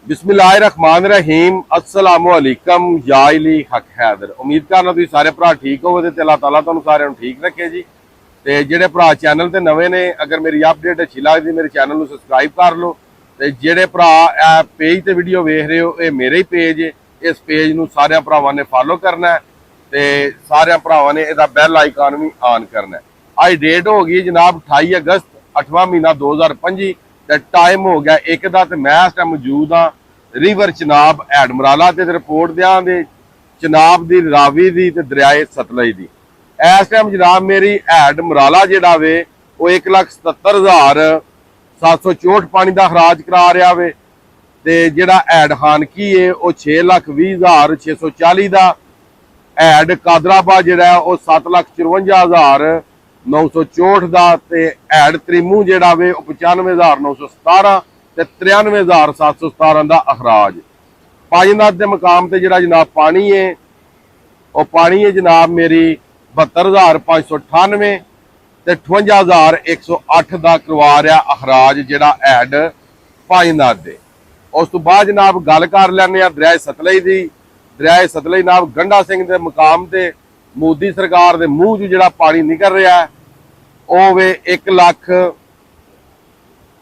बिस्मिल्लाहिर्रहमानिर्रहीम अस्सलामुअलैकुम याइली हक हैदर। उम्मीद करना तुसीं सारे भरा ठीक हो ते अल्लाह ताला तुहानूं सारिਆਂ ਨੂੰ ठीक रखे जी। ते ਜਿਹੜੇ ਭਰਾ चैनल ते नवे ने अगर मेरी अपडेट अच्छी लगदी मेरे चैनल ਨੂੰ सबसक्राइब कर लो। ਤੇ ਜਿਹੜੇ ਭਰਾ ਇਹ पेज ਤੇ ਵੀਡੀਓ ਵੇਖ ਰਹੇ ਹੋ ਇਹ ਮੇਰੇ ਹੀ पेज है। इस पेज ਨੂੰ ਸਾਰਿਆਂ ਭਰਾਵਾਂ ਨੇ फॉलो करना है ਤੇ ਸਾਰਿਆਂ ਭਰਾਵਾਂ ਨੇ ਇਹਦਾ ਬੈਲ ਆਈਕਨ ਵੀ ऑन करना है। ਅੱਜ डेट हो गई जनाब 28 अगस्त 8वां महीना 2025 ਤੇ टाइम हो गया एक ਦਾ ਤੇ मैं इस टाइम मौजूद हाँ रिवर चनाब एडमराला ते रिपोर्ट दियां दे चनाब दी रावी दी ते दरियाए सतलज दी। इस टाइम जनाब मेरी एडमराला जिहड़ा वे वो 1,77,764 पानी का खराज करा रहा वे ते जिहड़ा ऐड खानकी है वो 6,20,640 का। ऐड कादराबाद जिहड़ा है वो 7,54,964 का ते ऐड त्रिमू जिहड़ा वे 95,917 ਤੇ 93,717 ਦਾ अखराज। पांचनाथ के मुकाम से जिहड़ा जनाब पानी है वो पानी है जनाब मेरी 72,598 ते 58,108 का करवा रहा अखराज जिहड़ा ऐड पांचनाथ दे। उस तो बाद जनाब गल कर लैने दरियाए सतलज की। दरियाए सतलज जनाब गंडा सिंह के मुकाम से मोदी सरकार के मूँह चो जिहड़ा पानी निकल रहा है वो वे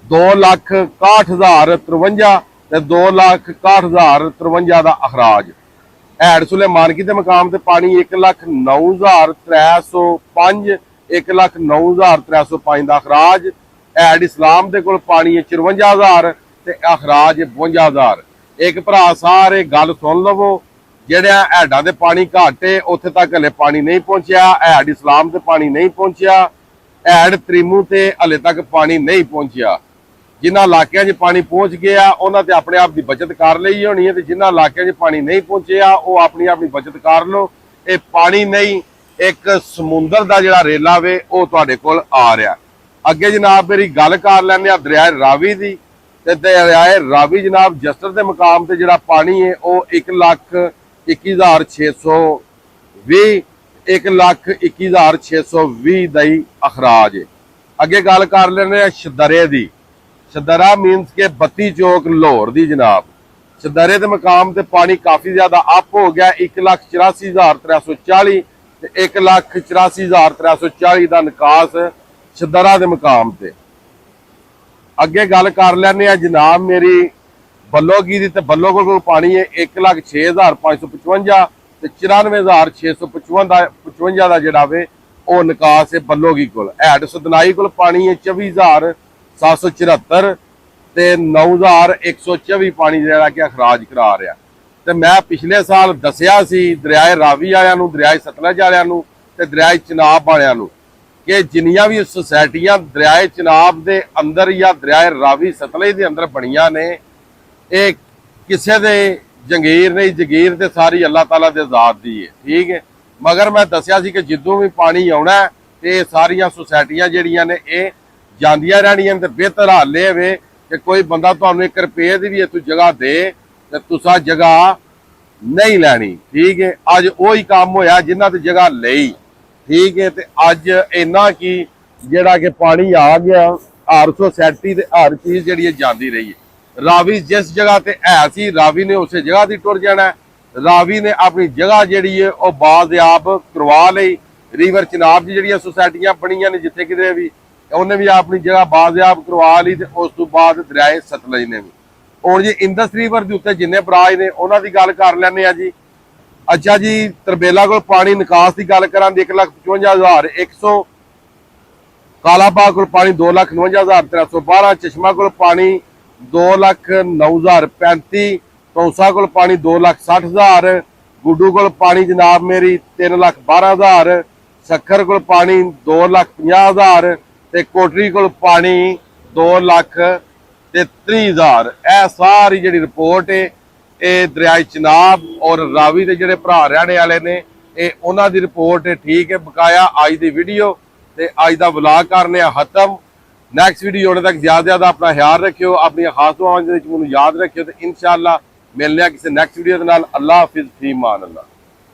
2,61,053 ते 2,61,053 का अखराज। ऐड सुलेमानकी के मुकाम से पानी 1,09,305 1,09,305 का अखराज। ऐड इस्लाम के कोल पानी है 54,000 ते अखराज 52,000। एक भरा सारे गल सुन लवो जिहड़े ऐडा दे पानी घट है उत्थे तक हले पानी नहीं पहुंचा। ऐड इस्लाम से पानी नहीं पहुंचा। ऐड त्रिमू ते हले तक पानी नहीं पहुंचा। जिन्होंने इलाकों में पानी पहुंच गया उन्होंने अपने आप की बचत कर ली होनी है। जिन्होंने इलाकों में पानी नहीं पहुंचे वो अपनी अपनी बचत कर लो। ये पानी नहीं एक समुंदर का जो रेला वे वो तुहाडे कोल आ रहा। अगे जनाब मेरी गल कर लैने दरियाए रावी की। दरियाए रावी जनाब जस्टर के मुकाम से जो पानी है वो 1,21,620 1,21,620 का ही अखराज है। अगे गल कर लैने शदरे की। शदरा मीनस के 32 चौक लाहौर दी जनाब। शदरे के मुकाम से पानी काफ़ी ज़्यादा अप हो गया 1,84,340 1,84,340 का निकास शदरा के मुकाम से। अगे गल कर लैने जनाब मेरी बल्लोगी दी। ते बल्लो को पानी है 1,06,555 ते 94,655 का जोड़ा वे वो निकास है बल्लोगी को। ऐड सदनाई को पानी है 24,774 ते 9,124 पानी जिहड़ा कि अखराज करा रहा। तो मैं पिछले साल दसिया सी दरियाए रावी वालियां नूं दरियाए सतलज वालियां नूं ते दरियाए चनाब वालियां नूं कि जिन्नियां भी सोसाइटियां दरियाए चनाब दे अंदर या दरियाए रावी सतलज दे अंदर बणियां ने ये किसी दे जंगीर नहीं जगीर ते सारी अल्लाह ताला दे ज़ात दी है। ठीक है मगर मैं दसिया सी कि जिद्दों भी पानी आउणा है ते सारियां सोसाइटियां जिहड़ियां ने ये ਜਾਂਦੀਆਂ ਰਹਿਣੀਆਂ ਤੇ ਬਿਹਤਰ ਹਾਲ ਇਹ ਵੇ ਕਿ ਕੋਈ ਬੰਦਾ ਤੁਹਾਨੂੰ 1 ਰੁਪਏ ਦੀ ਵੀ ਇਥੋਂ ਜਗ੍ਹਾ ਦੇ ਤੇ ਤੁਸੀਂ ਜਗ੍ਹਾ ਨਹੀਂ ਲੈਣੀ। ਠੀਕ ਹੈ ਅੱਜ ਉਹੀ ਕੰਮ ਹੋਇਆ ਜਿਨ੍ਹਾਂ ਤੇ ਜਗ੍ਹਾ ਲਈ। ਠੀਕ ਹੈ ਤੇ ਅੱਜ ਇੰਨਾ ਕੀ ਜਿਹੜਾ ਕਿ ਪਾਣੀ ਆ ਗਿਆ ਹਰ सोसाइटी ਤੇ हर चीज़ ਜਿਹੜੀ ਜਾਂਦੀ ਰਹੀ ਹੈ। ਰਾਵੀ ਜਿਸ ਜਗ੍ਹਾ ਤੇ ਹੈ ਸੀ ਰਾਵੀ ਨੇ ਉਸੇ ਜਗ੍ਹਾ ਦੀ ਟੁਰ ਜਾਣਾ। ਰਾਵੀ ਨੇ ਆਪਣੀ ਜਗ੍ਹਾ ਜਿਹੜੀ ਹੈ ਉਹ ਬਾਜ਼ਿਆਬ ਕਰਵਾ ਲਈ। ਰਿਵਰ ਚਨਾਬ ਦੀ ਜਿਹੜੀਆਂ सोसाइटियां ਬਣੀਆਂ ਨੇ जिथे किते भी उन्हें भी अपनी जगह बाजियाब करवा ली। उस तो बाद दरियाए सतलज ने भी और जी इंदस रिवर के उत्ते जिन्ने बराज ने उन्होंने की गल कर लैने जी। अच्छा जी तरबेला को पानी निकास की गल करा 1,55,100 कालाबाग को पानी 2,59,312 चश्मा को पानी 2,09,035 तौसा को पानी 2,60,000 गुड्डू को पानी जनाब मेरी 3,12,000 सखर को पानी 2,50,000 ते कोटरी को पानी 2,30,000। यह सारी जी रिपोर्ट है ये दरियाए चनाब और रावी के जोड़े भरा रहने वाले ने ये उन्हों की रिपोर्ट है। ठीक है बकाया अज की वीडियो ते अज का व्लॉग करने खत्म। नैक्सट वीडियो तक ज़्यादा अपना ख्याल रखियो अपनी खास दुआवां मैनूं याद रखियो तो इंशाअल्लाह मिलने किसी नैक्सट वीडियो के नाल। अल्लाह हाफिज़ फी मान अल्लाह।